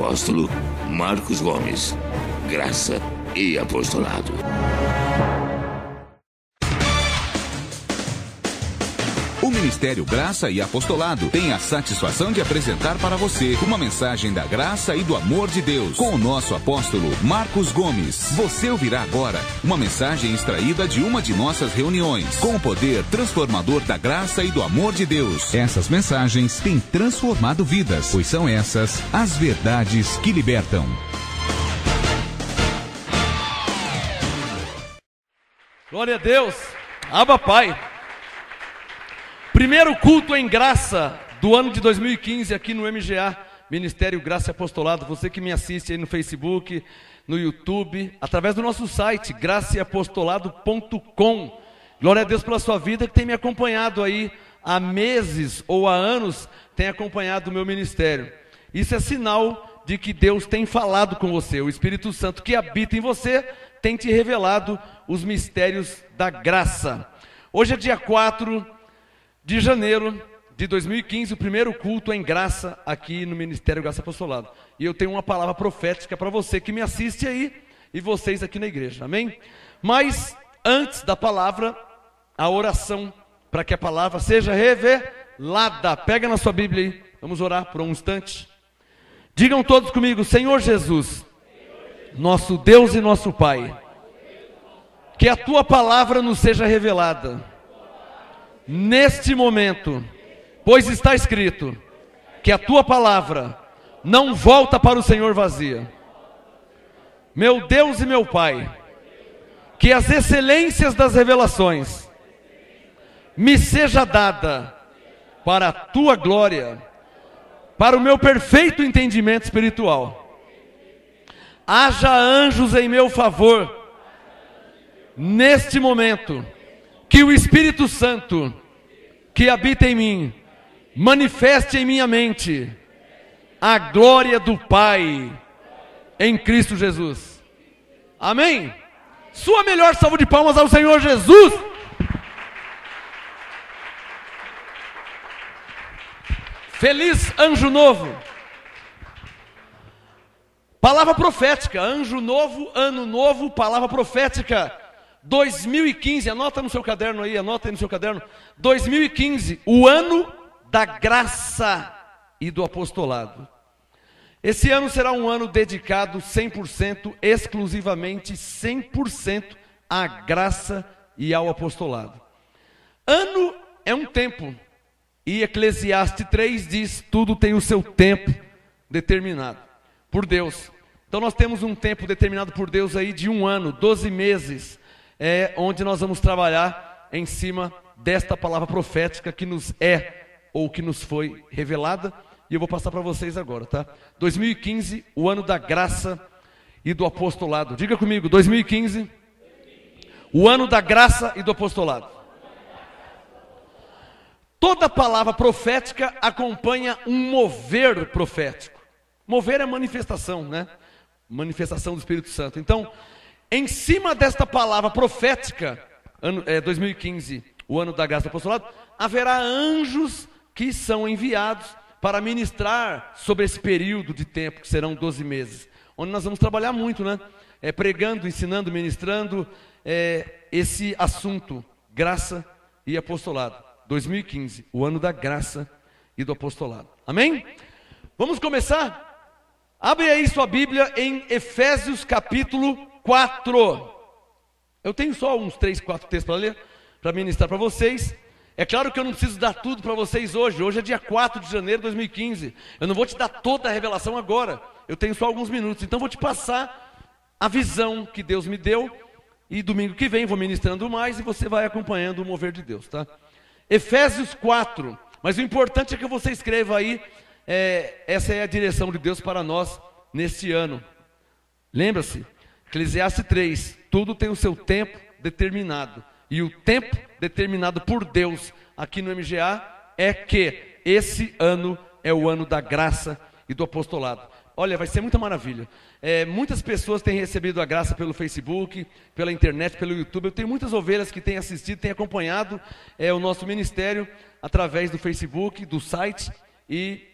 apóstolo Marcos Gomes. Graça e apostolado. O Ministério Graça e Apostolado tem a satisfação de apresentar para você uma mensagem da graça e do amor de Deus com o nosso apóstolo Marcos Gomes. Você ouvirá agora uma mensagem extraída de uma de nossas reuniões com o poder transformador da graça e do amor de Deus. Essas mensagens têm transformado vidas, pois são essas as verdades que libertam. Glória a Deus. Abba Pai. Primeiro culto em graça do ano de 2015 aqui no MGA, Ministério Graça e Apostolado. Você que me assiste aí no Facebook, no YouTube, através do nosso site, graçaeapostolado.com. Glória a Deus pela sua vida que tem me acompanhado aí há meses ou há anos, tem acompanhado o meu ministério. Isso é sinal de que Deus tem falado com você. O Espírito Santo que habita em você tem te revelado os mistérios da graça. Hoje é dia 4 de janeiro de 2015, o primeiro culto em graça aqui no Ministério Graça e Apostolado. E eu tenho uma palavra profética para você que me assiste aí e vocês aqui na igreja, amém? Mas antes da palavra, a oração para que a palavra seja revelada. Pega na sua Bíblia aí, vamos orar por um instante. Digam todos comigo: Senhor Jesus, nosso Deus e nosso Pai, que a tua palavra nos seja revelada neste momento, pois está escrito que a tua palavra não volta para o Senhor vazia. Meu Deus e meu Pai, que as excelências das revelações me seja dada para a tua glória, para o meu perfeito entendimento espiritual. Haja anjos em meu favor neste momento, que o Espírito Santo que habita em mim manifeste em minha mente a glória do Pai em Cristo Jesus. Amém? Sua melhor salva de palmas ao Senhor Jesus. Feliz Anjo Novo. Palavra profética, Anjo Novo, Ano Novo, palavra profética 2015, anota no seu caderno aí, anota aí no seu caderno. 2015, o ano da graça e do apostolado. Esse ano será um ano dedicado 100%, exclusivamente 100% à graça e ao apostolado. Ano é um tempo, e Eclesiastes 3 diz: tudo tem o seu tempo determinado por Deus. Então nós temos um tempo determinado por Deus aí de um ano, 12 meses, onde nós vamos trabalhar em cima desta palavra profética que nos ou que nos foi revelada, e eu vou passar para vocês agora, tá? 2015, o ano da graça e do apostolado. Diga comigo: 2015, o ano da graça e do apostolado. Toda palavra profética acompanha um mover profético. Mover é manifestação, né? Manifestação do Espírito Santo. Então, em cima desta palavra profética, 2015, o ano da graça do apostolado, haverá anjos que são enviados para ministrar sobre esse período de tempo, que serão 12 meses, onde nós vamos trabalhar muito, né? Pregando, ensinando, ministrando esse assunto, graça e apostolado. 2015, o ano da graça e do apostolado. Amém? Vamos começar? Abre aí sua Bíblia em Efésios capítulo 4. Eu tenho só uns 3, 4 textos para ler, para ministrar para vocês. É claro que eu não preciso dar tudo para vocês hoje. Hoje é dia 4 de janeiro de 2015. Eu não vou te dar toda a revelação agora. Eu tenho só alguns minutos. Então vou te passar a visão que Deus me deu. E domingo que vem vou ministrando mais e você vai acompanhando o mover de Deus, tá? Efésios 4. Mas o importante é que você escreva aí. Essa é a direção de Deus para nós neste ano. Lembra-se? Eclesiastes 3, tudo tem o seu tempo determinado. E o tempo determinado por Deus aqui no MGA é que esse ano é o ano da graça e do apostolado. Olha, vai ser muita maravilha. Muitas pessoas têm recebido a graça pelo Facebook, pela internet, pelo YouTube. Eu tenho muitas ovelhas que têm assistido, têm acompanhado o nosso ministério através do Facebook, do site e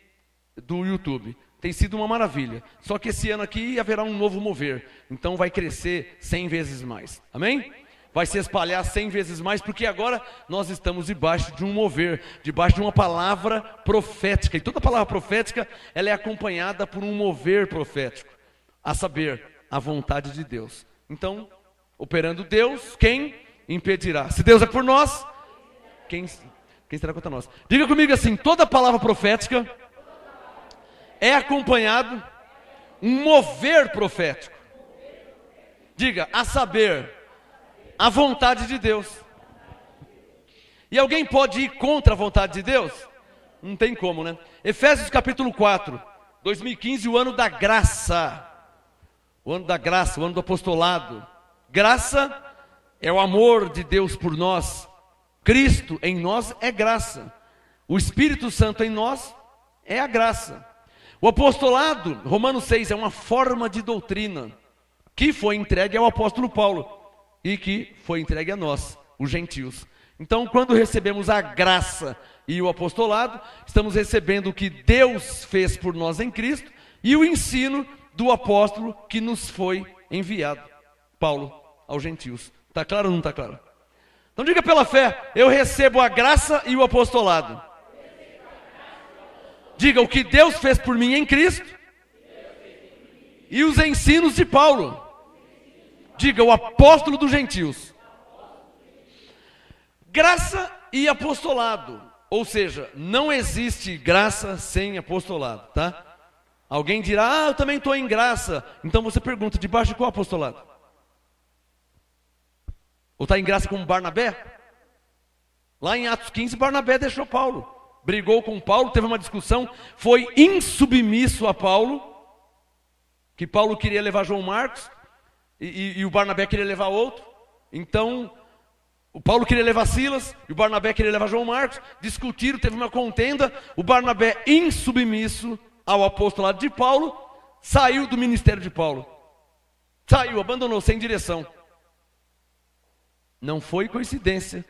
do YouTube. tem sido uma maravilha. Só que esse ano aqui haverá um novo mover. Então vai crescer 100 vezes mais. Amém? Vai se espalhar 100 vezes mais, porque agora nós estamos debaixo de um mover, debaixo de uma palavra profética. E toda palavra profética, ela é acompanhada por um mover profético. A saber, a vontade de Deus. Então, operando Deus, quem impedirá? Se Deus é por nós, quem será contra nós? Diga comigo assim, toda palavra profética é acompanhado um mover profético. Diga, a saber, a vontade de Deus. E alguém pode ir contra a vontade de Deus? Não tem como, né? Efésios capítulo 4, 2015, o ano da graça. O ano da graça, o ano do apostolado. Graça é o amor de Deus por nós. Cristo em nós é graça. O Espírito Santo em nós é a graça. O apostolado, Romanos 6, é uma forma de doutrina que foi entregue ao apóstolo Paulo e que foi entregue a nós, os gentios. Então, quando recebemos a graça e o apostolado, estamos recebendo o que Deus fez por nós em Cristo e o ensino do apóstolo que nos foi enviado, Paulo, aos gentios. Está claro ou não está claro? Então diga pela fé, eu recebo a graça e o apostolado. Diga o que Deus fez por mim em Cristo e os ensinos de Paulo. Diga o apóstolo dos gentios. Graça e apostolado. Ou seja, não existe graça sem apostolado, tá? Alguém dirá, eu também estou em graça. Então você pergunta, debaixo de qual apostolado? Ou está em graça como Barnabé? Lá em Atos 15, Barnabé deixou Paulo. Brigou com Paulo, teve uma discussão, foi insubmisso a Paulo, que Paulo queria levar João Marcos, e o Barnabé queria levar outro. Então, o Paulo queria levar Silas, e o Barnabé queria levar João Marcos, discutiram, teve uma contenda, o Barnabé insubmisso ao apostolado de Paulo, saiu do ministério de Paulo. Saiu, abandonou, sem direção. Não foi coincidência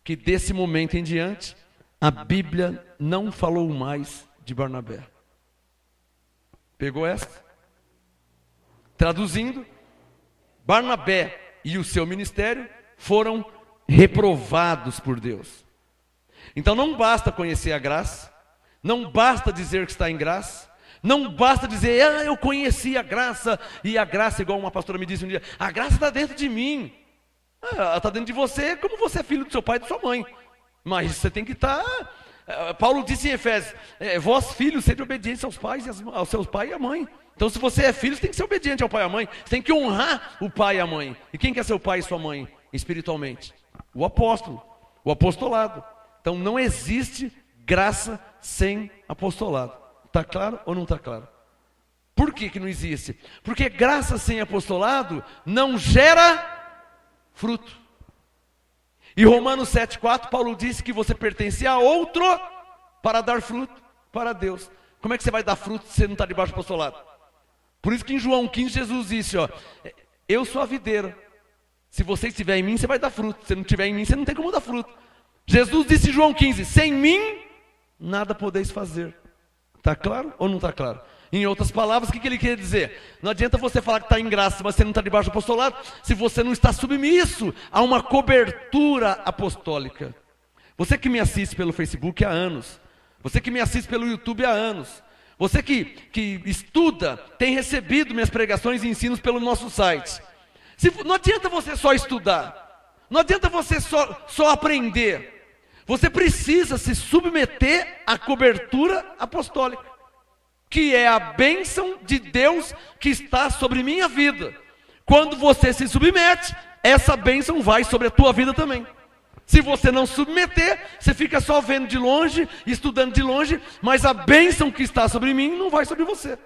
que desse momento em diante, a Bíblia não falou mais de Barnabé. Pegou essa? Traduzindo, Barnabé e o seu ministério foram reprovados por Deus. Então não basta conhecer a graça, não basta dizer que está em graça, não basta dizer, eu conheci a graça, e a graça, igual uma pastora me disse um dia, a graça está dentro de mim. Ela está dentro de você, como você é filho do seu pai e da sua mãe. Mas você tem que estar... Paulo disse em Efésios, vós filhos, sede obedientes aos pais, aos seus pais e à mãe. Então se você é filho, você tem que ser obediente ao pai e à mãe. Você tem que honrar o pai e a mãe. E quem quer ser o pai e sua mãe espiritualmente? O apóstolo, o apostolado. Então não existe graça sem apostolado. Está claro ou não está claro? Por que não existe? Porque graça sem apostolado não gera fruto. E Romanos 7,4, Paulo disse que você pertence a outro para dar fruto para Deus. Como é que você vai dar fruto se você não está debaixo do apostolado? Por isso que em João 15 Jesus disse, eu sou a videira. Se você estiver em mim, você vai dar fruto. Se não estiver em mim, você não tem como dar fruto. Jesus disse em João 15, sem mim, nada podeis fazer. Está claro ou não está claro? Em outras palavras, o que ele quer dizer? Não adianta você falar que está em graça, mas você não está debaixo do apostolado, se você não está submisso a uma cobertura apostólica. Você que me assiste pelo Facebook há anos, você que me assiste pelo YouTube há anos, você que estuda, tem recebido minhas pregações e ensinos pelo nosso site. Não adianta você só estudar, não adianta você só aprender. Você precisa se submeter à cobertura apostólica, que é a bênção de Deus que está sobre minha vida. Quando você se submete, essa bênção vai sobre a tua vida também. Se você não submeter, você fica só vendo de longe, estudando de longe, mas a bênção que está sobre mim não vai sobre você.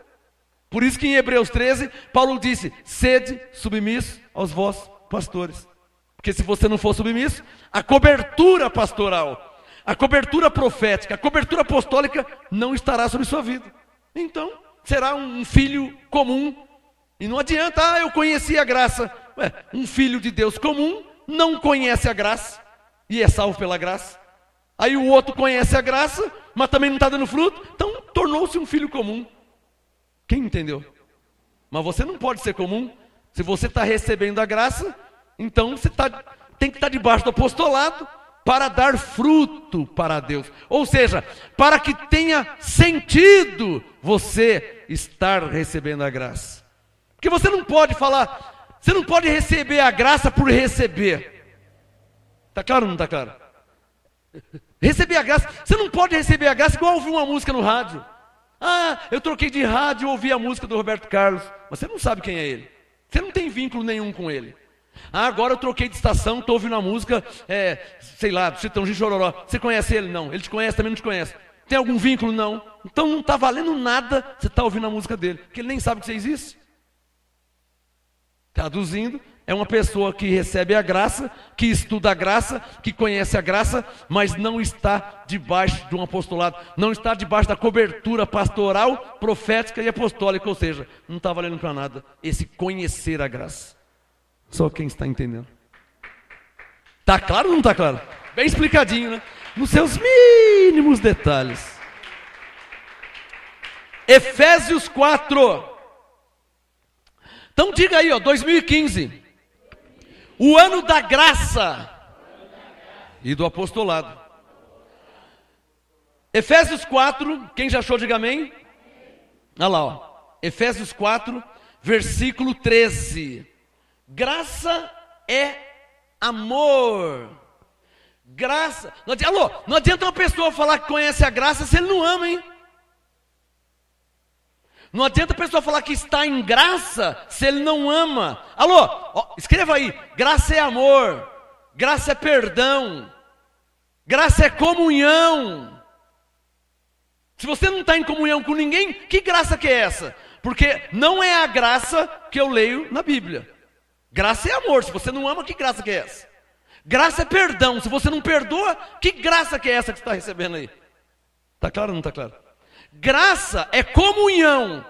Por isso que em Hebreus 13, Paulo disse, sede submisso aos vossos pastores. Porque se você não for submisso, a cobertura pastoral, a cobertura profética, a cobertura apostólica não estará sobre sua vida. Então, será um filho comum. E não adianta, eu conheci a graça. Um filho de Deus comum não conhece a graça e é salvo pela graça. Aí o outro conhece a graça, mas também não está dando fruto. Então, tornou-se um filho comum. Quem entendeu? Mas você não pode ser comum. Se você está recebendo a graça, então você tem que estar debaixo do apostolado para dar fruto para Deus. Ou seja, para que tenha sentido você estar recebendo a graça. Porque você não pode falar, você não pode receber a graça por receber. Está claro ou não está claro? Receber a graça, você não pode receber a graça igual ouvir uma música no rádio. Ah, eu troquei de rádio e ouvi a música do Roberto Carlos. Mas você não sabe quem é ele. Você não tem vínculo nenhum com ele. Ah, agora eu troquei de estação, estou ouvindo uma música, sei lá, do Chitãozinho de Chororó. Você conhece ele? Não. Ele te conhece, também não te conhece. Tem algum vínculo? Não. Então não está valendo nada você está ouvindo a música dele, porque ele nem sabe que você existe. Traduzindo, é uma pessoa que recebe a graça, que estuda a graça, que conhece a graça, mas não está debaixo de um apostolado, não está debaixo da cobertura pastoral, profética e apostólica, ou seja, não está valendo para nada esse conhecer a graça. Só quem está entendendo. Está claro ou não está claro? Bem explicadinho, né? Nos seus mínimos detalhes. Efésios 4. Então diga aí, 2015. O ano da graça e do apostolado. Efésios 4, quem já achou, diga amém. Olha lá, Efésios 4, versículo 13. Graça é amor. Graça. Não adianta uma pessoa falar que conhece a graça se ele não ama, hein? Não adianta a pessoa falar que está em graça se ele não ama. Escreva aí. Graça é amor. Graça é perdão. Graça é comunhão. Se você não está em comunhão com ninguém, que graça que é essa? Porque não é a graça que eu leio na Bíblia. Graça é amor. Se você não ama, que graça que é essa? Graça é perdão. Se você não perdoa, que graça que é essa que você está recebendo aí? Está claro ou não está claro? Graça é comunhão.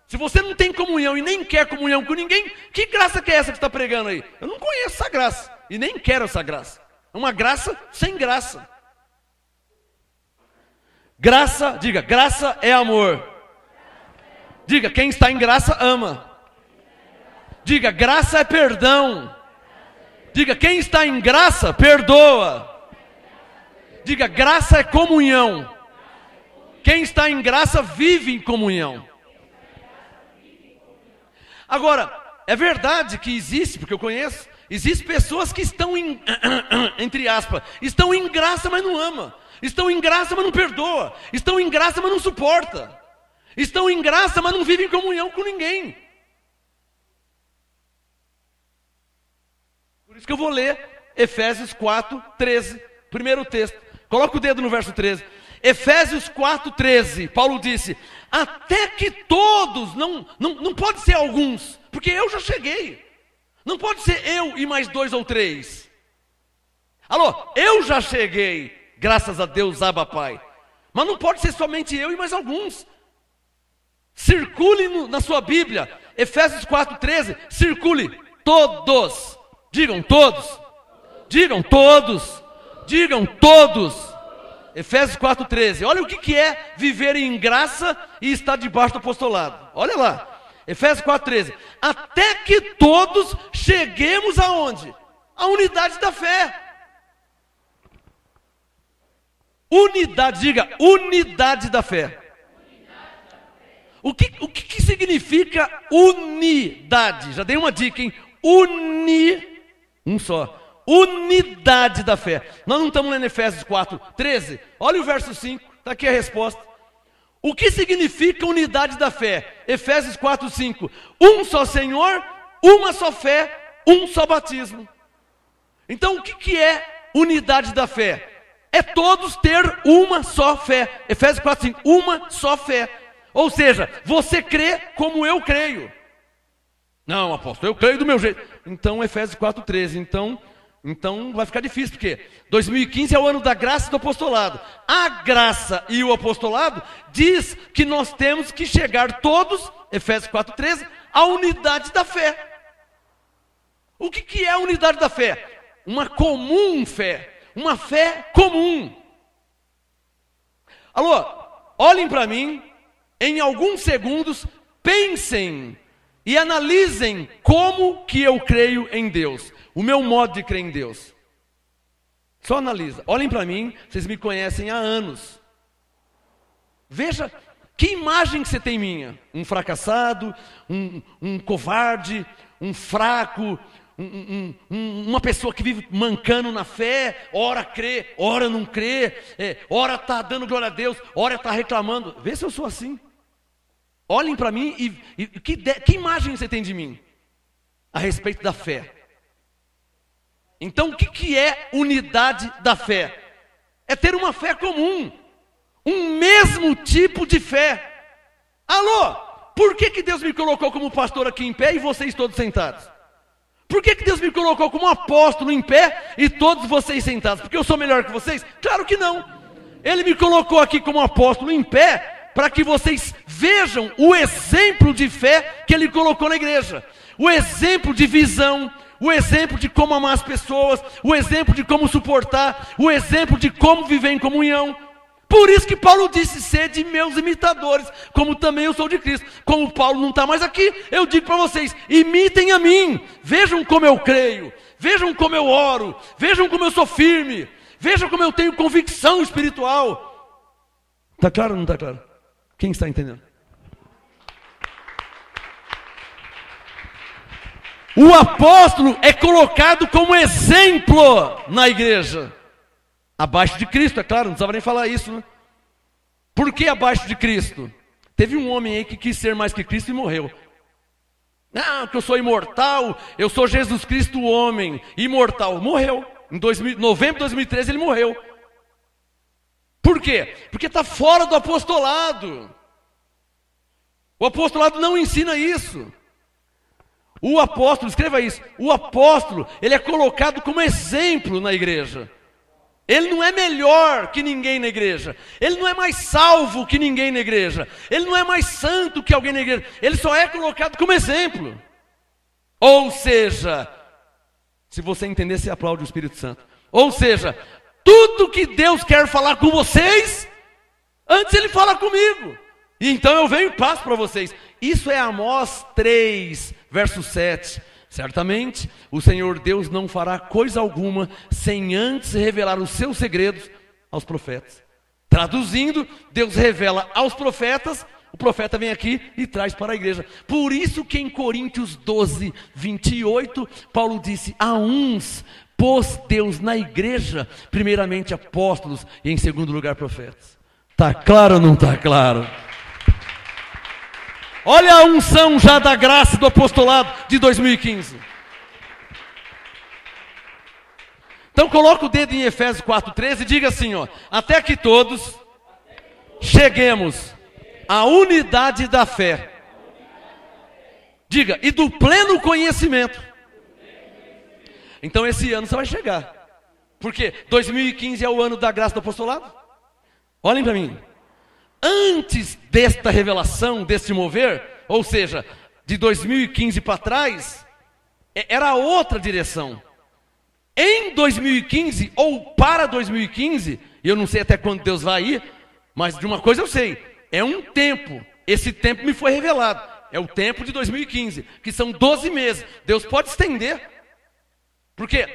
Se você não tem comunhão e nem quer comunhão com ninguém, que graça que é essa que está pregando aí? Eu não conheço essa graça e nem quero essa graça. É uma graça sem graça. Graça, diga, graça é amor. Diga, quem está em graça ama. Diga, graça é perdão. Diga, quem está em graça perdoa. Diga, graça é comunhão. Quem está em graça vive em comunhão. Agora, é verdade que existe, porque eu conheço, existem pessoas que estão em, entre aspas, estão em graça, mas não ama. Estão em graça, mas não perdoa. Estão em graça, mas não suporta. Estão em graça, mas não vivem em comunhão com ninguém. Por isso que eu vou ler Efésios 4, 13, primeiro texto. Coloca o dedo no verso 13. Efésios 4, 13, Paulo disse, até que todos, não pode ser alguns, porque eu já cheguei. Não pode ser eu e mais 2 ou 3. Eu já cheguei, graças a Deus, Abba Pai. Mas não pode ser somente eu e mais alguns. Circule na sua Bíblia, Efésios 4, 13, circule todos. Digam todos. Digam todos. Digam todos. Efésios 4,13. Olha o que é viver em graça e estar debaixo do apostolado. Olha lá. Efésios 4,13. Até que todos cheguemos aonde? A unidade da fé. Unidade, diga, unidade da fé. O que significa unidade? Já dei uma dica, hein? Um só. Unidade da fé. Nós não estamos lendo Efésios 4, 13. Olha o verso 5, está aqui a resposta. O que significa unidade da fé? Efésios 4, 5. Um só Senhor, uma só fé, um só batismo. Então o que é unidade da fé? É todos ter uma só fé. Efésios 4, 5. Uma só fé. Ou seja, você crê como eu creio. Não, apóstolo, eu creio do meu jeito. Então Efésios 4, 13. Então vai ficar difícil, porque 2015 é o ano da graça e do apostolado. A graça e o apostolado diz que nós temos que chegar todos, Efésios 4,13, à unidade da fé. O que é a unidade da fé? Uma comum fé, uma fé comum. Olhem para mim, em alguns segundos, pensem e analisem como que eu creio em Deus, o meu modo de crer em Deus. Só analisa. Olhem para mim, vocês me conhecem há anos. Veja que imagem que você tem minha. Um fracassado, um covarde, um fraco, uma pessoa que vive mancando na fé, ora crê, ora não crê, ora está dando glória a Deus, ora está reclamando. Vê se eu sou assim. Olhem para mim e que imagem você tem de mim a respeito da fé? Então o que é unidade da fé? É ter uma fé comum, um mesmo tipo de fé. Alô, por que Deus me colocou como pastor aqui em pé e vocês todos sentados? Por que Deus me colocou como apóstolo em pé e todos vocês sentados? Porque eu sou melhor que vocês? Claro que não. Ele me colocou aqui como apóstolo em pé para que vocês vejam o exemplo de fé que Ele colocou na igreja. O exemplo de visão, o exemplo de como amar as pessoas, o exemplo de como suportar, o exemplo de como viver em comunhão. Por isso que Paulo disse: sede meus imitadores, como também eu sou de Cristo. Como Paulo não está mais aqui, eu digo para vocês: imitem a mim, vejam como eu creio, vejam como eu oro, vejam como eu sou firme, vejam como eu tenho convicção espiritual. Está claro ou não está claro? Quem está entendendo? O apóstolo é colocado como exemplo na igreja. Abaixo de Cristo, é claro, não precisava nem falar isso, né? Por que abaixo de Cristo? Teve um homem aí que quis ser mais que Cristo e morreu. Não, que eu sou imortal, eu sou Jesus Cristo, o homem imortal. Morreu. Em novembro de 2013 ele morreu. Por quê? Porque está fora do apostolado. O apostolado não ensina isso. O apóstolo, escreva isso, o apóstolo, ele é colocado como exemplo na igreja. Ele não é melhor que ninguém na igreja. Ele não é mais salvo que ninguém na igreja. Ele não é mais santo que alguém na igreja. Ele só é colocado como exemplo. Ou seja, se você entender, você aplaude o Espírito Santo. Ou seja, tudo que Deus quer falar com vocês, antes Ele fala comigo. E então eu venho e passo para vocês. Isso é Amós 3, verso 7. Certamente, o Senhor Deus não fará coisa alguma sem antes revelar os seus segredos aos profetas. Traduzindo, Deus revela aos profetas, o profeta vem aqui e traz para a igreja. Por isso que em Coríntios 12, 28, Paulo disse: a uns pôs Deus na igreja, primeiramente apóstolos e em segundo lugar profetas. Está claro ou não está claro? Olha a unção já da graça do apostolado de 2015. Então coloca o dedo em Efésios 4:13 e diga assim, ó: até que todos cheguemos à unidade da fé. Diga, e do pleno conhecimento. Então esse ano você vai chegar. Porque 2015 é o ano da graça do apostolado. Olhem para mim. Antes desta revelação, deste mover, ou seja, de 2015 para trás, era outra direção. Em 2015, ou para 2015, e eu não sei até quando Deus vai ir, mas de uma coisa eu sei, é um tempo, esse tempo me foi revelado, é o tempo de 2015, que são 12 meses, Deus pode estender, porque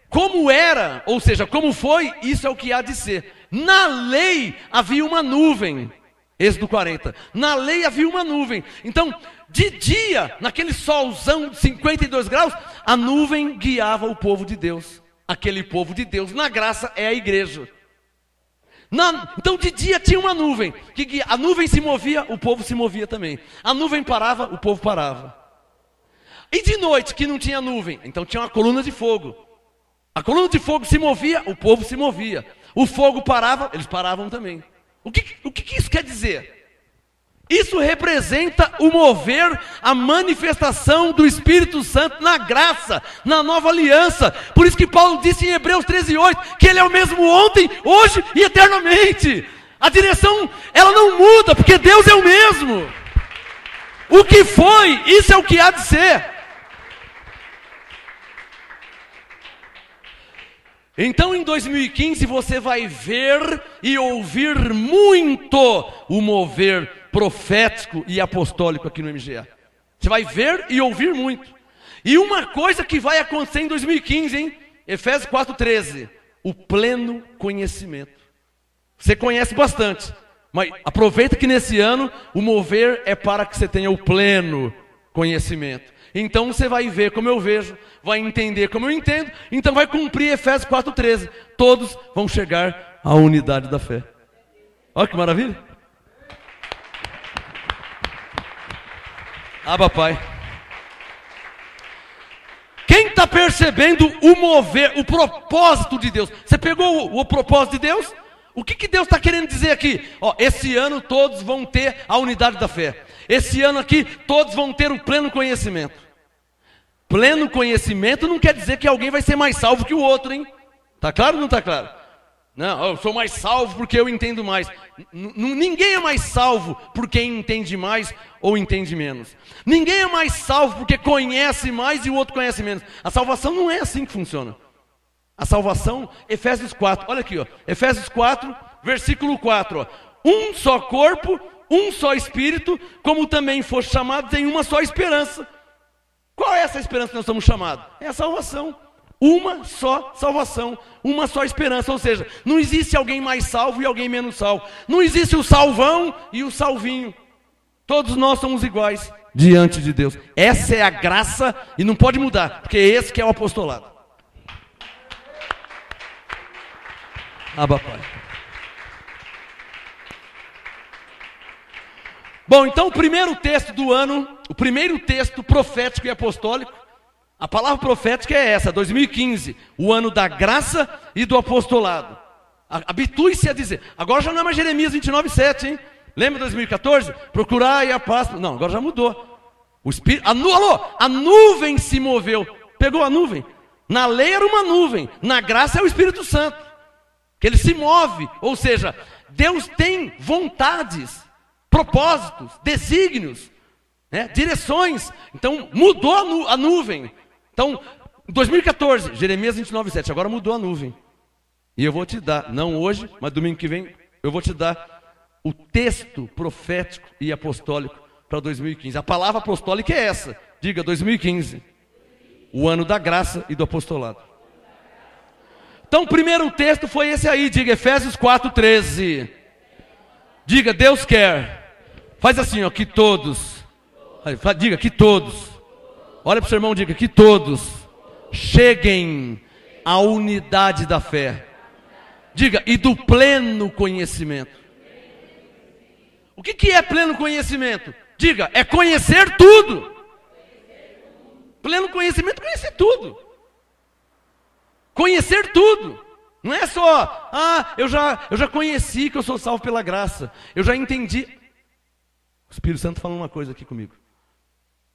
como era, ou seja, como foi, isso é o que há de ser. Na lei havia uma nuvem, Êxodo 40, na lei havia uma nuvem, então de dia, naquele solzão de 52 graus, a nuvem guiava o povo de Deus, aquele povo de Deus, na graça é a igreja. Então de dia tinha uma nuvem, a nuvem se movia, o povo se movia também, a nuvem parava, o povo parava. E de noite que não tinha nuvem, então tinha uma coluna de fogo, a coluna de fogo se movia, o povo se movia. O fogo parava, eles paravam também. O que isso quer dizer? Isso representa o mover, a manifestação do Espírito Santo na graça, na nova aliança. Por isso que Paulo disse em Hebreus 13:8, que Ele é o mesmo ontem, hoje e eternamente. A direção, ela não muda, porque Deus é o mesmo. O que foi, isso é o que há de ser. Então em 2015 você vai ver e ouvir muito o mover profético e apostólico aqui no MGA. Você vai ver e ouvir muito. E uma coisa que vai acontecer em 2015, hein? Efésios 4:13. O pleno conhecimento. Você conhece bastante, mas aproveita que nesse ano o mover é para que você tenha o pleno conhecimento. Então você vai ver como eu vejo, vai entender como eu entendo, então vai cumprir Efésios 4:13. Todos vão chegar à unidade da fé. Olha que maravilha. Abba, Pai. Quem está percebendo o mover, o propósito de Deus? Você pegou o propósito de Deus? O que Deus está querendo dizer aqui? Ó, esse ano todos vão ter a unidade da fé. Esse ano aqui todos vão ter o pleno conhecimento. Pleno conhecimento não quer dizer que alguém vai ser mais salvo que o outro, hein? Tá claro ou não está claro? Não, eu sou mais salvo porque eu entendo mais. Ninguém é mais salvo porque entende mais ou entende menos. Ninguém é mais salvo porque conhece mais e o outro conhece menos. A salvação não é assim que funciona. A salvação, Efésios 4, olha aqui, ó, Efésios 4, versículo 4, ó, um só corpo, um só espírito, como também foste chamados em uma só esperança. Qual é essa esperança que nós somos chamados? É a salvação. Uma só salvação, uma só esperança, ou seja, não existe alguém mais salvo e alguém menos salvo. Não existe o salvão e o salvinho. Todos nós somos iguais diante de Deus. Essa é a graça e não pode mudar, porque esse que é o apostolado. Abba, Pai. Bom, então o primeiro texto do ano, o primeiro texto profético e apostólico, a palavra profética é essa, 2015, o ano da graça e do apostolado. Habitue-se a dizer, agora já não é mais Jeremias 29:7, hein? Lembra 2014? Procurai a paz. Não, agora já mudou. O Espírito, a nuvem se moveu. Pegou a nuvem? Na lei era uma nuvem, na graça é o Espírito Santo. Que ele se move, ou seja, Deus tem vontades, propósitos, desígnios, né, direções. Então mudou a nuvem. Então, em 2014, Jeremias 29:7, agora mudou a nuvem. E eu vou te dar, não hoje, mas domingo que vem, eu vou te dar o texto profético e apostólico para 2015. A palavra apostólica é essa. Diga 2015. O ano da graça e do apostolado. Então o primeiro texto foi esse aí. Diga Efésios 4:13. Diga, Deus quer. Faz assim, ó, que todos. Diga, que todos. Olha para o seu irmão, diga, que todos cheguem à unidade da fé. Diga, e do pleno conhecimento. O que é pleno conhecimento? Diga, é conhecer tudo. Pleno conhecimento é conhecer tudo. Conhecer tudo. Não é só, eu já conheci que eu sou salvo pela graça. Eu já entendi. O Espírito Santo falou uma coisa aqui comigo.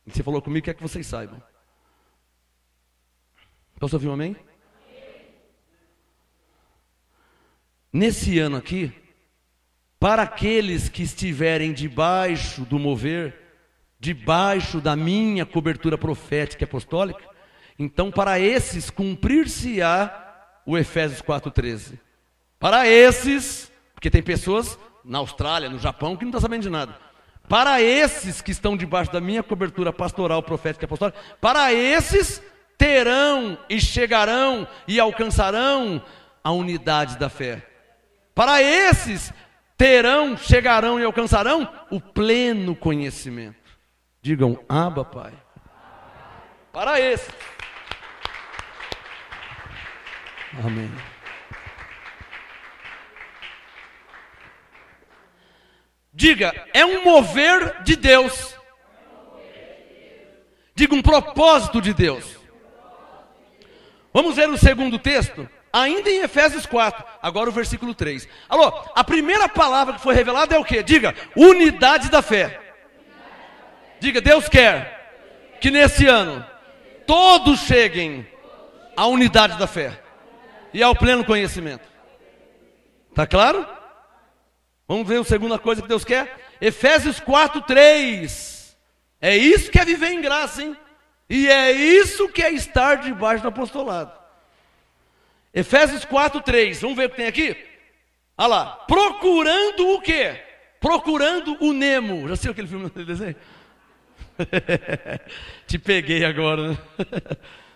Você falou comigo, quer que vocês saibam. Posso ouvir um amém? Nesse ano aqui, para aqueles que estiverem debaixo do mover, debaixo da minha cobertura profética e apostólica, então para esses cumprir-se-á o Efésios 4:13. Para esses, porque tem pessoas na Austrália, no Japão, que não estão sabendo de nada. Para esses que estão debaixo da minha cobertura pastoral, profética e apostólica, para esses terão e chegarão e alcançarão a unidade da fé. Para esses terão, chegarão e alcançarão o pleno conhecimento. Digam, Abba, Pai. Para esses. Amém. Diga, é um mover de Deus. Diga, um propósito de Deus. Vamos ver o segundo texto? Ainda em Efésios 4, agora o versículo 3. Alô, a primeira palavra que foi revelada é o quê? Diga, unidade da fé. Diga, Deus quer que nesse ano todos cheguem à unidade da fé e ao pleno conhecimento. Tá claro? Vamos ver a segunda coisa que Deus quer? Efésios 4:3. É isso que é viver em graça, hein? E é isso que é estar debaixo do apostolado. Efésios 4:3. Vamos ver o que tem aqui? Olha lá. Procurando o quê? Procurando o Nemo. Já assistiu aquele filme do desenho? Te peguei agora, né?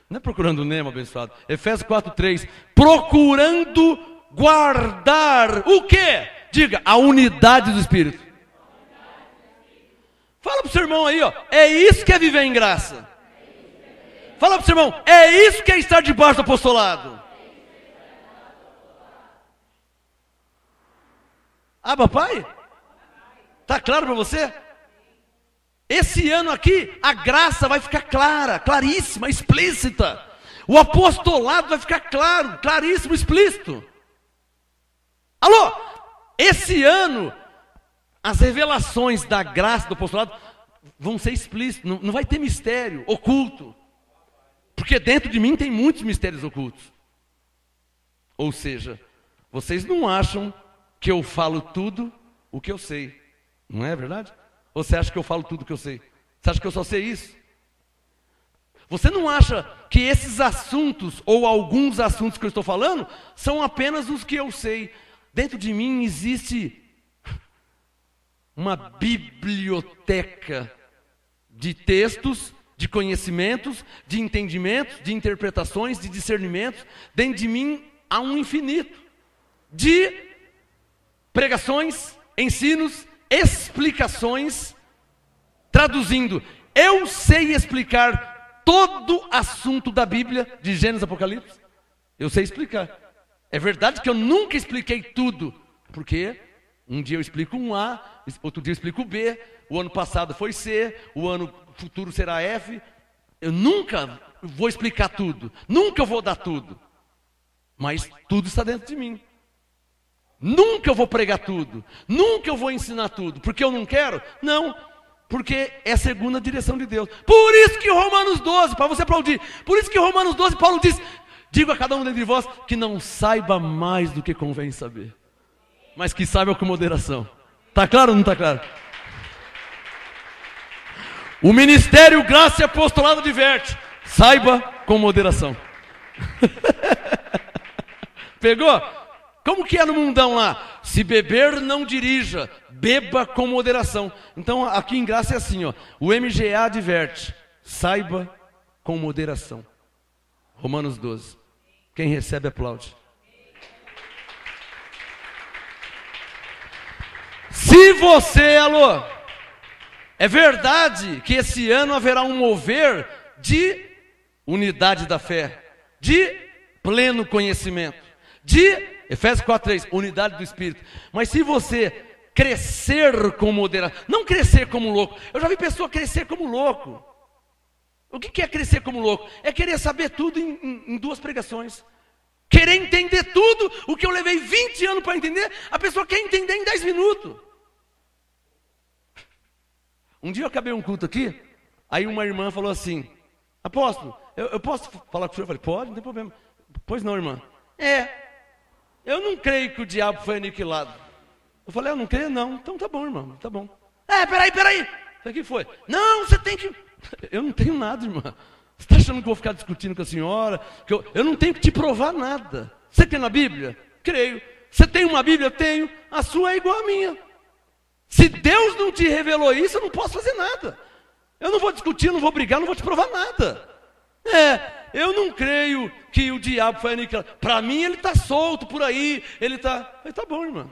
Não é Procurando o Nemo, abençoado. Efésios 4:3. Procurando guardar o quê? Diga, a unidade do Espírito. Fala pro seu irmão aí, ó. É isso que é viver em graça. Fala pro seu irmão, é isso que é estar debaixo do apostolado. Ah, papai? Tá claro para você? Esse ano aqui, a graça vai ficar clara, claríssima, explícita. O apostolado vai ficar claro, claríssimo, explícito. Alô? Esse ano, as revelações da graça do apostolado vão ser explícitas, não vai ter mistério oculto. Porque dentro de mim tem muitos mistérios ocultos. Ou seja, vocês não acham que eu falo tudo o que eu sei. Não é verdade? Ou você acha que eu falo tudo o que eu sei? Você acha que eu só sei isso? Você não acha que esses assuntos, ou alguns assuntos que eu estou falando, são apenas os que eu sei? Dentro de mim existe uma biblioteca de textos, de conhecimentos, de entendimentos, de interpretações, de discernimentos. Dentro de mim há um infinito de pregações, ensinos, explicações. Traduzindo, eu sei explicar todo assunto da Bíblia, de Gênesis a Apocalipse. Eu sei explicar. É verdade que eu nunca expliquei tudo, porque um dia eu explico um A, outro dia eu explico B, o ano passado foi C, o ano futuro será F. Eu nunca vou explicar tudo, nunca vou dar tudo, mas tudo está dentro de mim. Nunca eu vou pregar tudo, nunca eu vou ensinar tudo, porque eu não quero? Não, porque é a segunda direção de Deus. Por isso que Romanos 12, para você aplaudir, por isso que Romanos 12, Paulo diz, digo a cada um dentre vós, que não saiba mais do que convém saber, mas que saiba com moderação. Está claro ou não está claro? O ministério Graça e Apostolado diverte, saiba com moderação. Pegou? Como que é no mundão lá? Se beber, não dirija, beba com moderação. Então aqui em Graça é assim, ó. O MGA adverte, saiba com moderação. Romanos 12. Quem recebe aplaude. Se você, alô, é verdade que esse ano haverá um mover de unidade da fé, de pleno conhecimento, de Efésios 4:3, unidade do Espírito. Mas se você crescer com moderação, não crescer como louco. Eu já vi pessoa crescer como louco. O que é crescer como louco? É querer saber tudo em 2 pregações. Querer entender tudo, o que eu levei 20 anos para entender, a pessoa quer entender em 10 minutos. Um dia eu acabei um culto aqui, aí uma irmã falou assim, apóstolo, eu posso falar com o senhor? Eu falei, pode, não tem problema. Pois não, irmã. Eu não creio que o diabo foi aniquilado. Eu falei, eu não creio não. Então tá bom, irmão, tá bom. Peraí. O que foi? Não, você tem que... Eu não tenho nada, irmã. Você está achando que eu vou ficar discutindo com a senhora? Que eu não tenho que te provar nada. Você tem na Bíblia? Creio. Você tem uma Bíblia? Eu tenho. A sua é igual à minha. Se Deus não te revelou isso, eu não posso fazer nada. Eu não vou discutir, não vou brigar, não vou te provar nada. Eu não creio que o diabo foi aniquilado. Para mim ele está solto por aí. Ele está... Tá bom, irmã.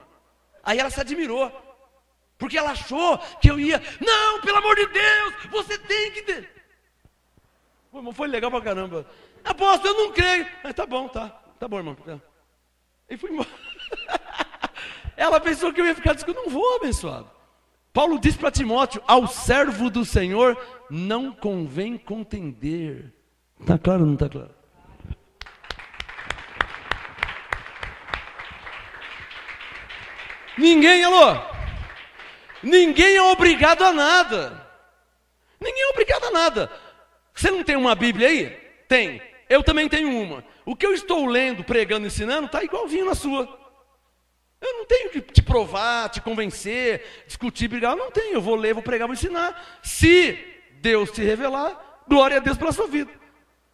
Aí ela se admirou. Porque ela achou que eu ia... Não, pelo amor de Deus, você tem que ter... Pô, irmão, foi legal pra caramba. Apóstolo, eu não creio. Tá bom, tá bom, irmão. E fui embora. Ela pensou que eu ia ficar dizendo que eu não vou, abençoado. Paulo disse para Timóteo, ao servo do Senhor não convém contender. Está claro ou não está claro? Ninguém, alô? Ninguém é obrigado a nada. Ninguém é obrigado a nada. Você não tem uma Bíblia aí? Tem. Eu também tenho uma. O que eu estou lendo, pregando, ensinando, está igualzinho na sua. Eu não tenho que te provar, te convencer, discutir, brigar. Eu não tenho. Eu vou ler, vou pregar, vou ensinar. Se Deus te revelar, glória a Deus pela sua vida.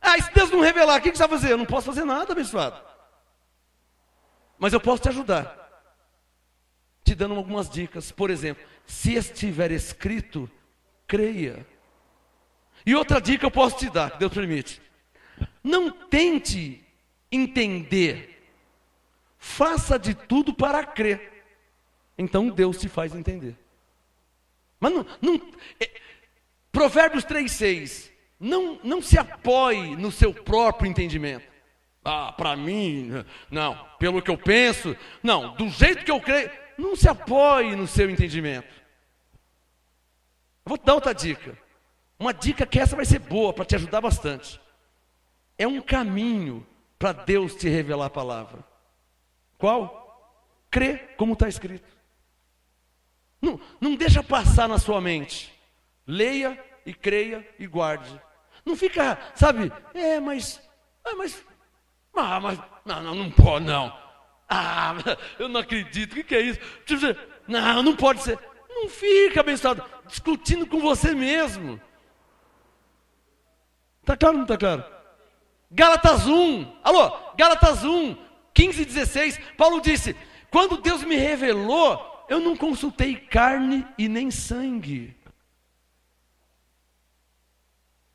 E se Deus não revelar, o que você vai fazer? Eu não posso fazer nada, abençoado. Mas eu posso te ajudar. te dando algumas dicas. Por exemplo, se estiver escrito, creia. E outra dica eu posso te dar, que Deus permite. Não tente entender. Faça de tudo para crer. Então Deus te faz entender. Mas Provérbios 3,6. Não se apoie no seu próprio entendimento. Para mim, não. Pelo que eu penso, não. Do jeito que eu creio. Não se apoie no seu entendimento. Eu vou te dar outra dica. Uma dica que essa vai ser boa, para te ajudar bastante. É um caminho para Deus te revelar a palavra. Qual? Crê como está escrito. Não deixa passar na sua mente. Leia e creia e guarde. Não fica, sabe? Não pode não. Eu não acredito. O que é isso? Não pode ser. Não fica, abençoado, discutindo com você mesmo. Está claro ou não está claro? Gálatas 1. Alô? Gálatas 1, 15 e 16. Paulo disse: quando Deus me revelou, eu não consultei carne e nem sangue.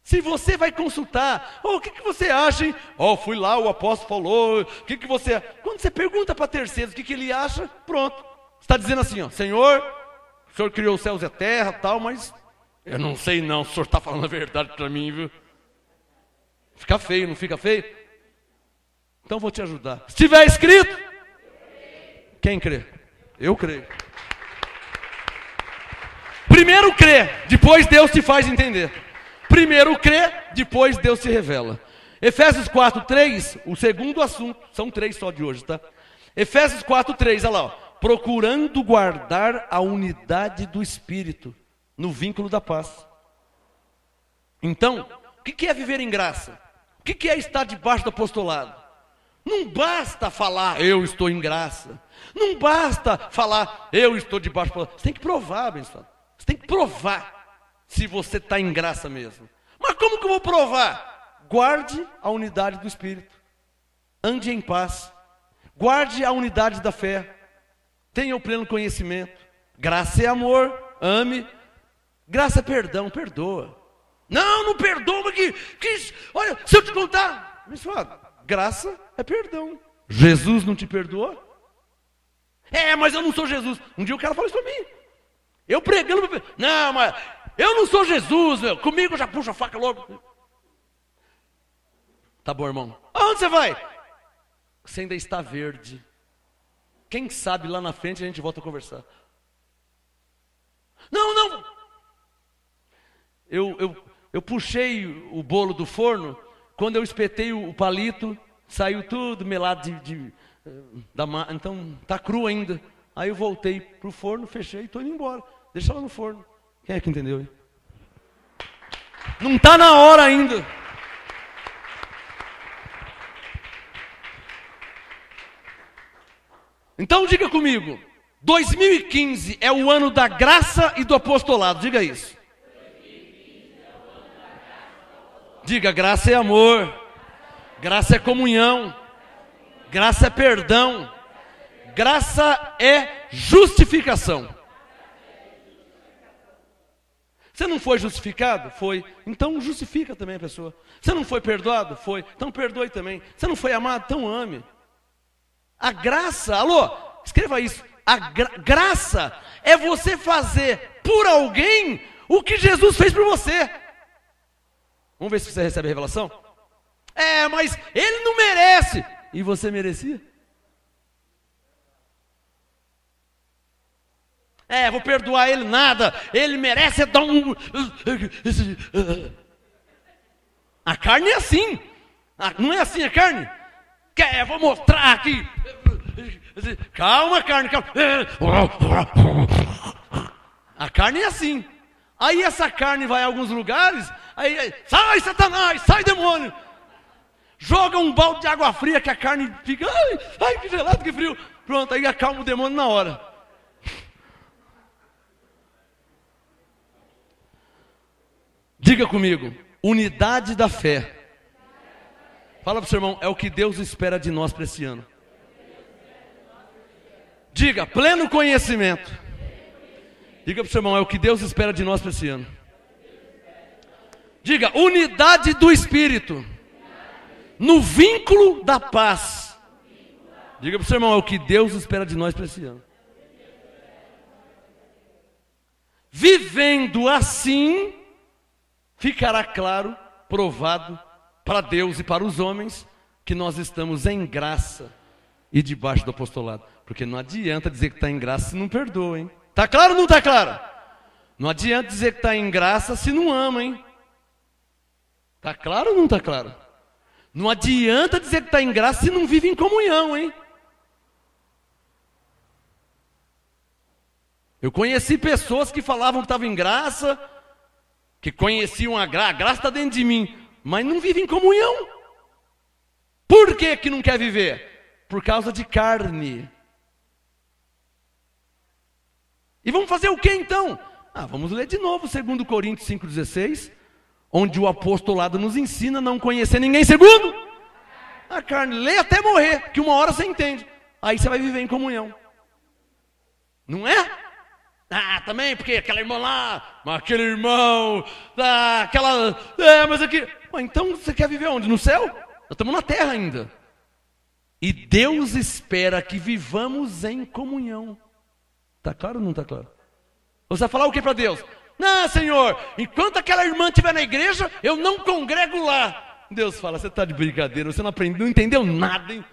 Se você vai consultar, o que você acha, hein? Fui lá, o apóstolo falou, o que você acha? Quando você pergunta para terceiros o que ele acha, pronto. Você está dizendo assim, Senhor, o Senhor criou os céus e a terra, tal, mas eu não sei não, se o Senhor está falando a verdade para mim, viu? Fica feio, não fica feio? Então vou te ajudar. Se estiver escrito, quem crê? Eu creio. Primeiro crê, depois Deus te faz entender. Primeiro crê, depois Deus te revela. Efésios 4:3, o segundo assunto, são 3 só de hoje, tá? Efésios 4:3, olha lá, procurando guardar a unidade do Espírito, no vínculo da paz. Então, o que é viver em graça? O que é estar debaixo do apostolado? Não basta falar, eu estou em graça. Não basta falar, eu estou debaixo do apostolado. Você tem que provar, abençoado. Você tem que provar se você está em graça mesmo. Mas como que eu vou provar? Guarde a unidade do Espírito. Ande em paz. Guarde a unidade da fé. Tenha o pleno conhecimento. Graça é amor. Ame. Graça é perdão. Perdoa. Não perdoa, que olha, se eu te contar, graça é perdão. Jesus não te perdoou? Mas eu não sou Jesus. Um dia o cara falou isso para mim. Eu pregando, não, mas eu não sou Jesus, meu. Comigo já puxa a faca logo. Tá bom, irmão. Aonde você vai? Você ainda está verde. Quem sabe lá na frente a gente volta a conversar. Não. Eu puxei o bolo do forno. Quando eu espetei o palito, saiu tudo melado então tá cru ainda. Aí eu voltei pro forno, fechei e estou indo embora. Deixa ela no forno. Quem é que entendeu aí? Não está na hora ainda. Então diga comigo, 2015 é o ano da graça e do apostolado. Diga isso. Diga, graça é amor, graça é comunhão, graça é perdão, graça é justificação. Você não foi justificado? Foi. Então justifica também a pessoa. Você não foi perdoado? Foi. Então perdoe também. Você não foi amado? Então ame. A graça, alô, escreva isso. A graça é você fazer por alguém o que Jesus fez por você. Vamos ver se você recebe a revelação? Mas ele não merece. E você merecia? Vou perdoar ele nada. Ele merece dar um... A carne é assim. Não é assim a carne? Vou mostrar aqui. Calma, carne, calma. A carne é assim. Aí essa carne vai a alguns lugares, aí sai Satanás, sai demônio. Joga um balde de água fria que a carne fica, ai que gelado, que frio. Pronto, aí acalma o demônio na hora. Diga comigo, unidade da fé. Fala para o seu irmão, é o que Deus espera de nós para esse ano. Diga, pleno conhecimento. Diga para o seu irmão, é o que Deus espera de nós para esse ano. Diga, unidade do Espírito. No vínculo da paz. Diga para o seu irmão, é o que Deus espera de nós para esse ano. Vivendo assim, ficará claro, provado para Deus e para os homens, que nós estamos em graça e debaixo do apostolado. Porque não adianta dizer que está em graça se não perdoa, hein? Está claro ou não está claro? Não adianta dizer que está em graça se não ama, hein? Está claro ou não está claro? Não adianta dizer que está em graça se não vive em comunhão, hein? Eu conheci pessoas que falavam que estavam em graça, que conheciam a graça está dentro de mim, mas não vivem em comunhão. Por que que não quer viver? Por causa de carne. E vamos fazer o que então? Vamos ler de novo 2 Coríntios 5,16, onde o apostolado nos ensina a não conhecer ninguém segundo a carne. Lê até morrer, que uma hora você entende. Aí você vai viver em comunhão. Não é? Também, porque aquela irmã lá, aquele irmão, aquela... mas aqui... Então você quer viver onde? No céu? Nós estamos na terra ainda. E Deus espera que vivamos em comunhão. Está claro ou não está claro? Você vai falar o que para Deus? Não, Senhor, enquanto aquela irmã estiver na igreja, eu não congrego lá. Deus fala, você está de brincadeira, você não aprendeu, não entendeu nada, hein?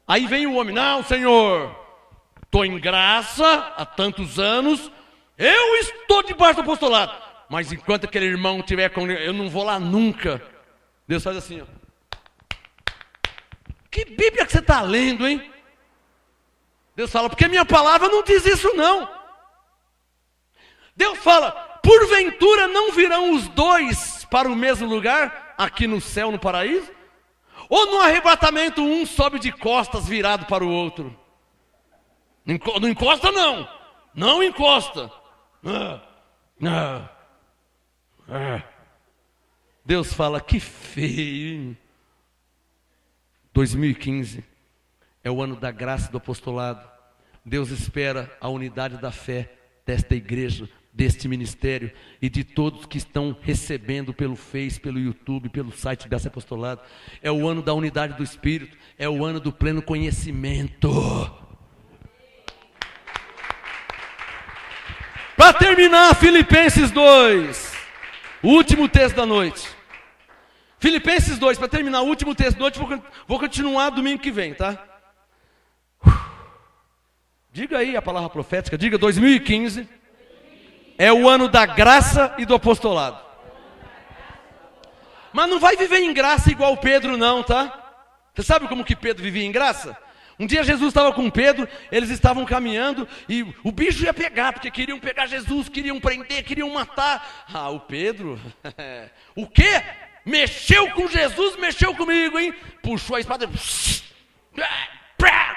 Aí vem o homem, não, Senhor, estou em graça há tantos anos, eu estou debaixo do apostolado, mas enquanto aquele irmão estiver congregando, eu não vou lá nunca. Deus faz assim, ó. Que Bíblia que você está lendo, hein? Deus fala, porque minha palavra não diz isso não. Deus fala, porventura não virão os dois para o mesmo lugar, aqui no céu, no paraíso? Ou no arrebatamento um sobe de costas virado para o outro? Não encosta não, não encosta. Deus fala, que feio, hein? 2015 é o ano da graça do apostolado. Deus espera a unidade da fé desta igreja, deste ministério e de todos que estão recebendo pelo Face, pelo YouTube, pelo site desse apostolado. É o ano da unidade do Espírito, é o ano do pleno conhecimento. Para terminar, Filipenses 2, o último texto da noite. Filipenses 2, para terminar, o último texto da noite, vou continuar domingo que vem, tá? Diga aí a palavra profética, diga 2015 é o ano da graça e do apostolado. Mas não vai viver em graça igual Pedro não, tá? Você sabe como que Pedro vivia em graça? Um dia Jesus estava com Pedro, eles estavam caminhando e o bicho ia pegar, porque queriam pegar Jesus, queriam prender, queriam matar. O Pedro, o quê? Mexeu com Jesus, mexeu comigo, hein? Puxou a espada,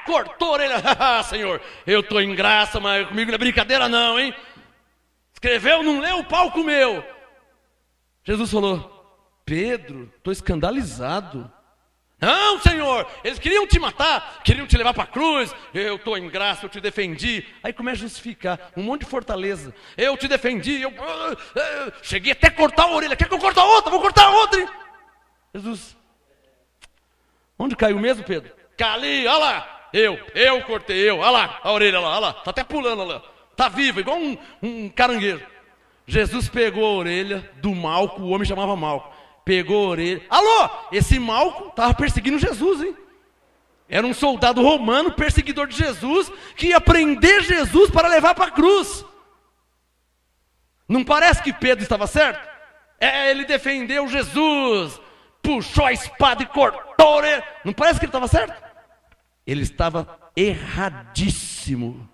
cortou a orelha. Senhor, eu estou em graça, mas comigo não é brincadeira não, hein? Escreveu, não leu, o pau comeu. Jesus falou, Pedro, estou escandalizado. Não, Senhor, eles queriam te matar, queriam te levar para a cruz. Eu estou em graça, eu te defendi. Aí começa a justificar, um monte de fortaleza. Eu te defendi, eu cheguei até a cortar a orelha. Quer que eu corte a outra? Vou cortar a outra, hein? Jesus, onde caiu mesmo, Pedro? Cali, olha lá, eu cortei, olha lá, a orelha lá, olha lá, está até pulando lá, está viva, igual um caranguejo. Jesus pegou a orelha do Malco, o homem chamava Malco. Pegou a orelha. Alô, esse Malco estava perseguindo Jesus, hein? Era um soldado romano, perseguidor de Jesus, que ia prender Jesus para levar para a cruz. Não parece que Pedro estava certo? Ele defendeu Jesus, puxou a espada e cortou a orelha. Não parece que ele estava certo? Ele estava erradíssimo.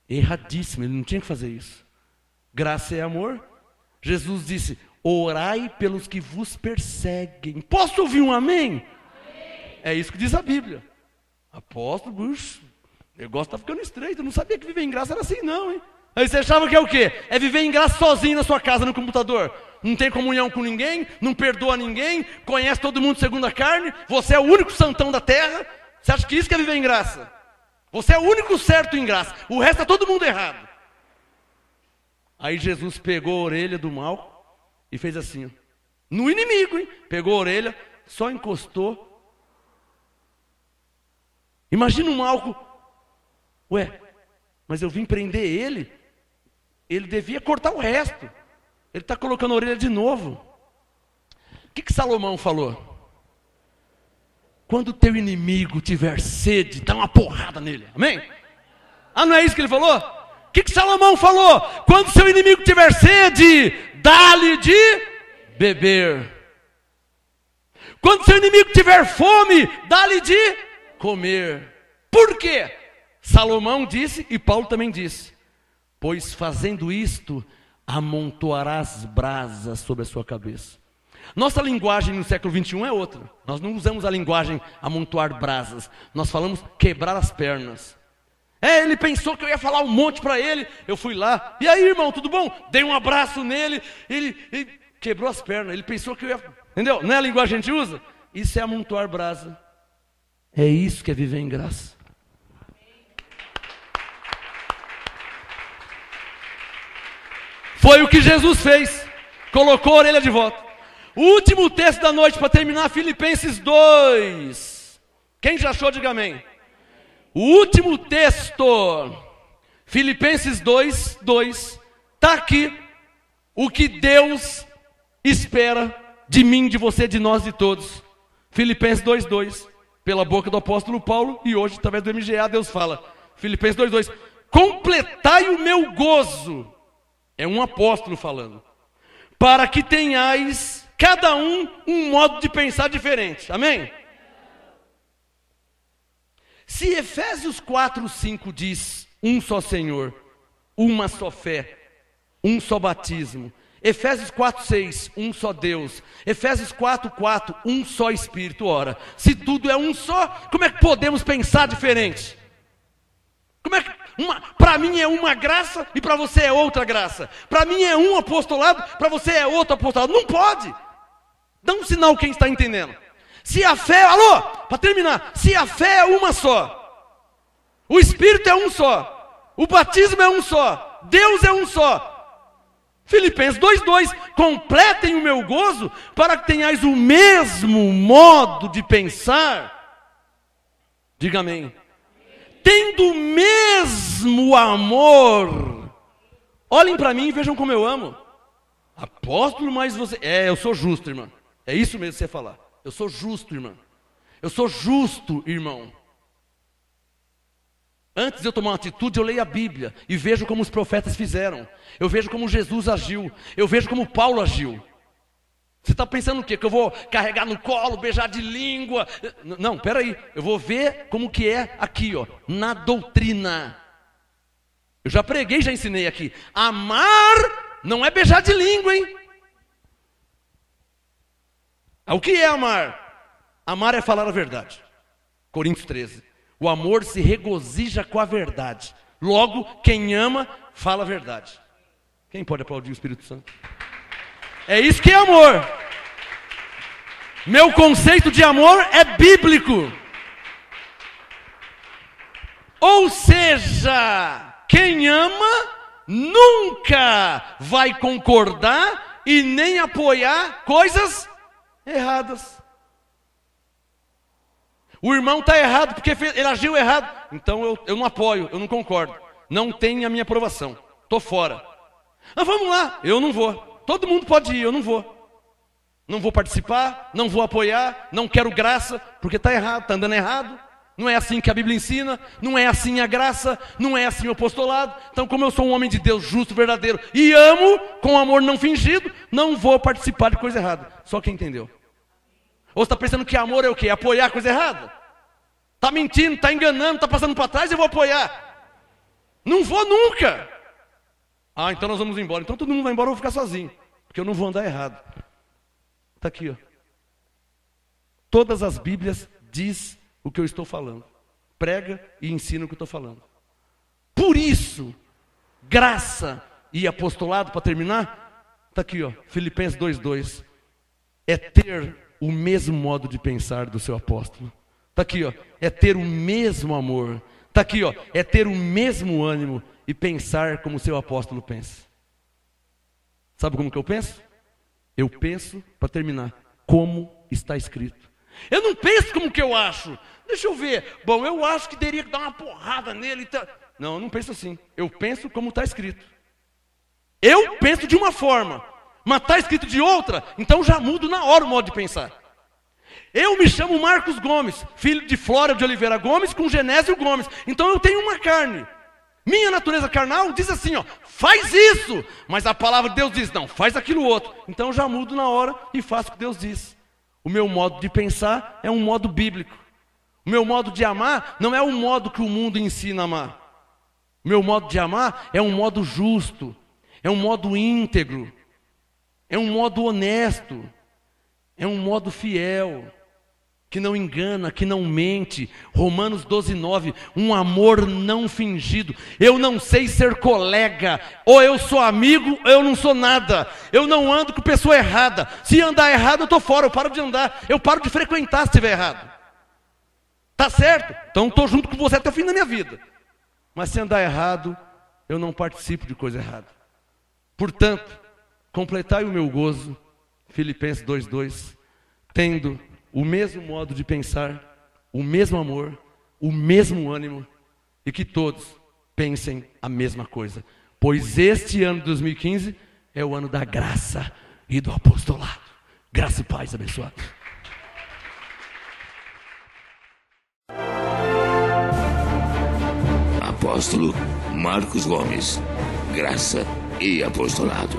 Erradíssimo, ele não tinha que fazer isso. Graça é amor. Jesus disse, orai pelos que vos perseguem. Posso ouvir um amém? Amém. É isso que diz a Bíblia. Apóstolo, puxa, o negócio está ficando estreito. Eu não sabia que viver em graça era assim não, hein? Aí você achava que é o quê? É viver em graça sozinho na sua casa, no computador. Não tem comunhão com ninguém, não perdoa ninguém, conhece todo mundo segundo a carne, você é o único santão da terra. Você acha que isso que é viver em graça? Você é o único certo em graça. O resto é todo mundo errado. Aí Jesus pegou a orelha do mal e fez assim, ó. No inimigo, hein? Pegou a orelha, só encostou. Imagina um mal. Ué, mas eu vim prender ele. Ele devia cortar o resto. Ele está colocando a orelha de novo. O que Salomão falou? Quando o teu inimigo tiver sede, dá uma porrada nele. Amém? Ah, não é isso que ele falou? O que Salomão falou? Quando seu inimigo tiver sede, dá-lhe de beber. Quando seu inimigo tiver fome, dá-lhe de comer. Por quê? Salomão disse e Paulo também disse: pois fazendo isto, amontoarás brasas sobre a sua cabeça. Nossa linguagem no século 21 é outra. Nós não usamos a linguagem amontoar brasas. Nós falamos quebrar as pernas. Ele pensou que eu ia falar um monte para ele. Eu fui lá. E aí, irmão, tudo bom? Dei um abraço nele. Ele quebrou as pernas. Ele pensou que eu ia... Entendeu? Não é a linguagem que a gente usa? Isso é amontoar brasa. É isso que é viver em graça. Foi o que Jesus fez. Colocou a orelha de volta. O último texto da noite para terminar, Filipenses 2. Quem já achou, diga amém. O último texto, Filipenses 2, 2. Está aqui o que Deus espera de mim, de você, de nós, de todos. Filipenses 2, 2. Pela boca do apóstolo Paulo e hoje, através do MGA, Deus fala. Filipenses 2, 2. Completai o meu gozo. É um apóstolo falando. Para que tenhais cada um modo de pensar diferente. Amém? Se Efésios 4, 5 diz um só Senhor, uma só fé, um só batismo. Efésios 4, 6, um só Deus. Efésios 4, 4, um só Espírito. Ora, se tudo é um só, como é que podemos pensar diferente? Como é que para mim é uma graça e para você é outra graça? Para mim é um apostolado, para você é outro apostolado. Não pode. Dá um sinal quem está entendendo. Se a fé, alô, para terminar, se a fé é uma só, o Espírito é um só, o batismo é um só, Deus é um só. Filipenses 2:2, completem o meu gozo para que tenhais o mesmo modo de pensar. Diga amém. Tendo o mesmo amor. Olhem para mim e vejam como eu amo. Apóstolo, mas você... eu sou justo, irmã. É isso mesmo que você falar. Eu sou justo, irmã. Eu sou justo, irmão. Antes de eu tomar uma atitude, eu leio a Bíblia e vejo como os profetas fizeram. Eu vejo como Jesus agiu. Eu vejo como Paulo agiu. Você está pensando o quê? Que eu vou carregar no colo, beijar de língua? Não, peraí. Eu vou ver como que é aqui, ó, na doutrina. Eu já preguei, já ensinei aqui. Amar não é beijar de língua, hein? O que é amar? Amar é falar a verdade. Coríntios 13. O amor se regozija com a verdade. Logo, quem ama, fala a verdade. Quem pode aplaudir o Espírito Santo? É isso que é amor. Meu conceito de amor é bíblico. Ou seja, quem ama nunca vai concordar e nem apoiar coisas erradas. O irmão está errado porque ele agiu errado. Então eu não apoio, eu não concordo. Não tem a minha aprovação. Estou fora. Mas vamos lá, eu não vou. Todo mundo pode ir, eu não vou. Não vou participar, não vou apoiar, não quero graça, porque está errado, está andando errado. Não é assim que a Bíblia ensina, não é assim a graça, não é assim o apostolado. Então, como eu sou um homem de Deus justo, verdadeiro e amo, com amor não fingido, não vou participar de coisa errada. Só quem entendeu. Ou você está pensando que amor é o quê? Apoiar coisa errada? Está mentindo, está enganando, está passando para trás, eu vou apoiar. Não vou nunca. Ah, então nós vamos embora. Então todo mundo vai embora, eu vou ficar sozinho. Porque eu não vou andar errado. Está aqui, ó. Todas as Bíblias diz o que eu estou falando. Prega e ensina o que eu estou falando. Por isso, graça e apostolado, para terminar, está aqui, ó, Filipenses 2:2. É ter o mesmo modo de pensar do seu apóstolo. Está aqui, ó, é ter o mesmo amor, Está aqui, ó, é ter o mesmo ânimo e pensar como o seu apóstolo pensa. Sabe como que eu penso? Eu penso, para terminar, como está escrito. Eu não penso como que eu acho. Deixa eu ver. Bom, eu acho que teria que dar uma porrada nele. Não, eu não penso assim. Eu penso como está escrito. Eu penso de uma forma, mas está escrito de outra, então já mudo na hora o modo de pensar. Eu me chamo Marcos Gomes, filho de Flora de Oliveira Gomes com Genésio Gomes. Então eu tenho uma carne. Minha natureza carnal diz assim, ó, faz isso. Mas a palavra de Deus diz, não, faz aquilo outro. Então eu já mudo na hora e faço o que Deus diz. O meu modo de pensar é um modo bíblico. O meu modo de amar não é o modo que o mundo ensina a amar. O meu modo de amar é um modo justo, é um modo íntegro, é um modo honesto, é um modo fiel, que não engana, que não mente. Romanos 12:9, um amor não fingido. Eu não sei ser colega, ou eu sou amigo, ou eu não sou nada. Eu não ando com pessoa errada. Se andar errado, eu estou fora, eu paro de andar, eu paro de frequentar se estiver errado. Tá certo? Então estou junto com você até o fim da minha vida. Mas se andar errado, eu não participo de coisa errada. Portanto, completai o meu gozo, Filipenses 2:2, tendo o mesmo modo de pensar, o mesmo amor, o mesmo ânimo, e que todos pensem a mesma coisa. Pois este ano de 2015 é o ano da graça e do apostolado. Graça e paz abençoada. Apóstolo Marcos Gomes, graça e apostolado.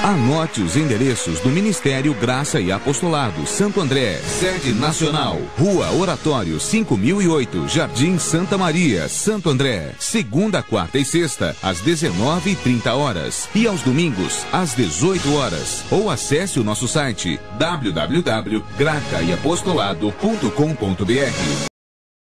Anote os endereços do Ministério Graça e Apostolado Santo André, sede nacional, Rua Oratório 5008, Jardim Santa Maria, Santo André, segunda, quarta e sexta, às 19h30 e aos domingos, às 18 horas. Ou acesse o nosso site www.gracaiapostolado.com.br.